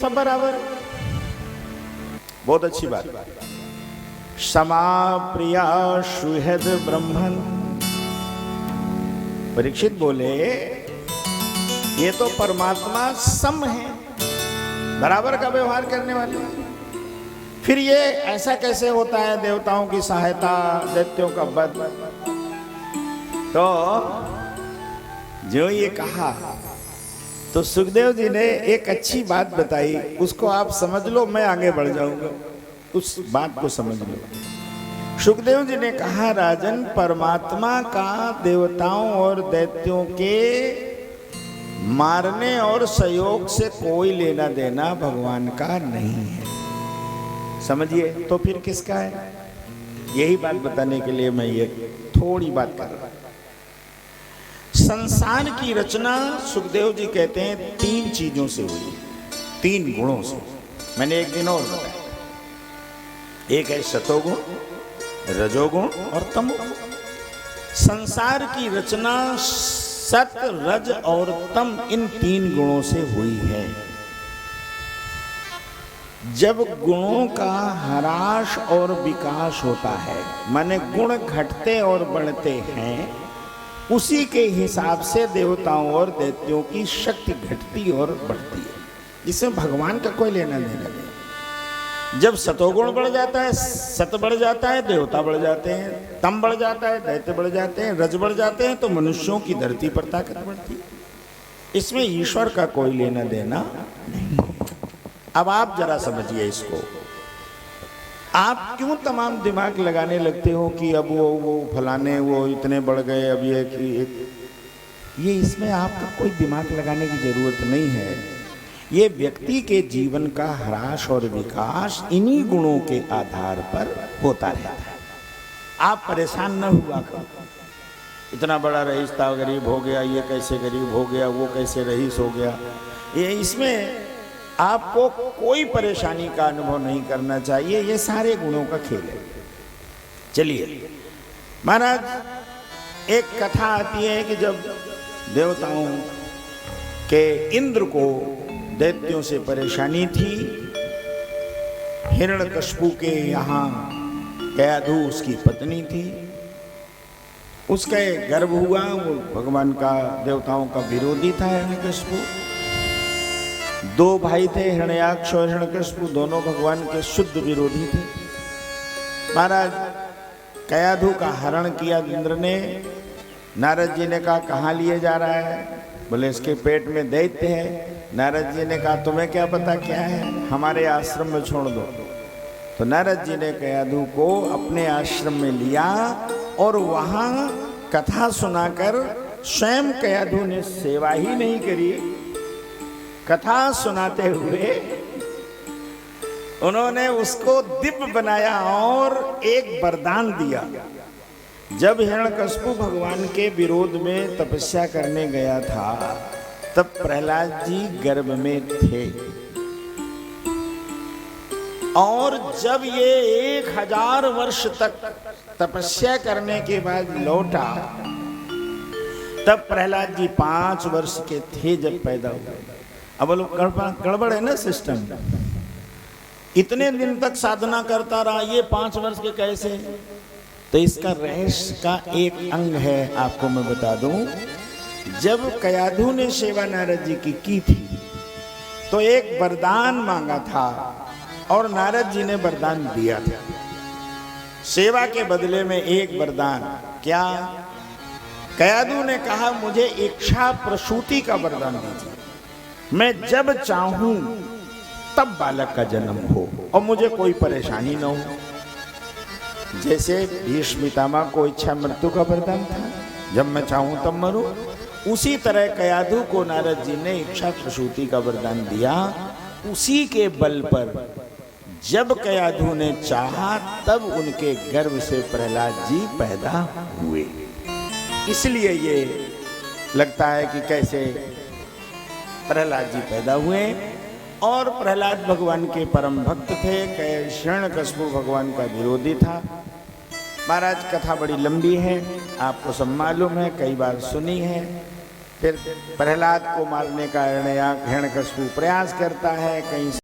सब बराबर, बहुत अच्छी बात। समा प्रिया सुहृद ब्रह्मन। परीक्षित बोले ये तो परमात्मा सम है, बराबर का व्यवहार करने वाले। फिर ये ऐसा कैसे होता है देवताओं की सहायता दैत्यों का वध? तो जो ये कहा तो सुखदेव जी ने एक अच्छी बात बताई, उसको आप समझ लो, मैं आगे बढ़ जाऊंगा। उस बात को समझ लो। सुखदेव जी ने कहा, राजन, परमात्मा का देवताओं और दैत्यों के मारने और सहयोग से कोई लेना देना भगवान का नहीं है। समझिए, तो फिर किसका है? यही बात बताने के लिए मैं ये थोड़ी बात कर रहा हूं। संसार की रचना सुखदेव जी कहते हैं 3 चीजों से हुई, 3 गुणों से। मैंने एक दिन और बताया, एक है सतोगुण, रजोगुण और तमोगुण। संसार की रचना सत, रज और तम, इन 3 गुणों से हुई है। जब गुणों का ह्रास और विकास होता है, माने गुण घटते और बढ़ते हैं, उसी के हिसाब से देवताओं और दैत्यों की शक्ति घटती और बढ़ती है। इसमें भगवान का कोई लेना देना नहीं। जब सतोगुण बढ़ जाता है, सत बढ़ जाता है, देवता बढ़ जाते हैं। तम बढ़ जाता है, दैत्य बढ़ जाते हैं। रज बढ़ जाते हैं तो मनुष्यों की धरती पर ताकत बढ़ती है। इसमें ईश्वर का कोई लेना देना नहीं। अब आप जरा समझिए इसको। आप क्यों तमाम दिमाग लगाने लगते हो कि अब वो फलाने वो इतने बढ़ गए, अब ये इसमें आपका कोई दिमाग लगाने की जरूरत नहीं है। ये व्यक्ति के जीवन का ह्रास और विकास इन्हीं गुणों के आधार पर होता रहता है। आप परेशान न हुआ करो, इतना बड़ा रईस था, गरीब हो गया, ये कैसे गरीब हो गया, वो कैसे रईस हो गया। ये इसमें आपको कोई परेशानी का अनुभव नहीं करना चाहिए। ये सारे गुणों का खेल है। चलिए महाराज, एक कथा आती है कि जब देवताओं के इंद्र को दैत्यों से परेशानी थी, हिरण्यकश्यप के यहाँ कयाधु उसकी पत्नी थी, उसका गर्भ हुआ। वो भगवान का, देवताओं का विरोधी था हिरण्यकश्यप। 2 भाई थे, हिरण्याक्ष और हिरण्यकश्यप, दोनों भगवान के शुद्ध विरोधी थे। महाराज, कयाधु का हरण किया इंद्र ने। नारद जी ने कहा, कहाँ लिए जा रहा है? बोले इसके पेट में दैत्य है। नारद जी ने कहा, तुम्हें क्या पता क्या है, हमारे आश्रम में छोड़ दो। तो नारद जी ने कयाधु को अपने आश्रम में लिया और वहां कथा सुनाकर, स्वयं कयाधु ने सेवा ही नहीं करी, कथा सुनाते हुए उन्होंने उसको दिव्य बनाया और एक वरदान दिया। जब हिरण्यकश्यप भगवान के विरोध में तपस्या करने गया था, तब प्रहलाद जी गर्भ में थे। और जब ये 1000 वर्ष तक तपस्या करने के बाद लौटा, तब प्रहलाद जी 5 वर्ष के थे जब पैदा हुए। अब लोग गड़बड़ है ना सिस्टम। इतने दिन तक साधना करता रहा, ये 5 वर्ष के कैसे? तो इसका रहस्य का एक अंग है, आपको मैं बता दूं। जब कयाधु ने सेवा नारद जी की थी, तो एक वरदान मांगा था और नारद जी ने वरदान दिया था। सेवा के बदले में एक वरदान। क्या? कयाधु ने कहा, मुझे इच्छा प्रसूति का वरदान दीजिए, मैं जब चाहूं तब बालक का जन्म हो और मुझे कोई परेशानी न हो। जैसे भीष्म पितामह को इच्छा मृत्यु का वरदान था, जब मैं चाहूं तब मरूं, उसी तरह कयाधु को नारद जी ने इच्छा प्रसूति का वरदान दिया। उसी के बल पर जब कयाधु ने चाहा, तब उनके गर्भ से प्रहलाद जी पैदा हुए। इसलिए ये लगता है कि कैसे प्रहलाद जी पैदा हुए। और प्रहलाद भगवान के परम भक्त थे, हिरण्यकश्यप भगवान का विरोधी था। महाराज, कथा बड़ी लंबी है, आपको सब मालूम है, कई बार सुनी है। फिर प्रहलाद को मारने का हिरण्यकशिपु प्रयास करता है, कहीं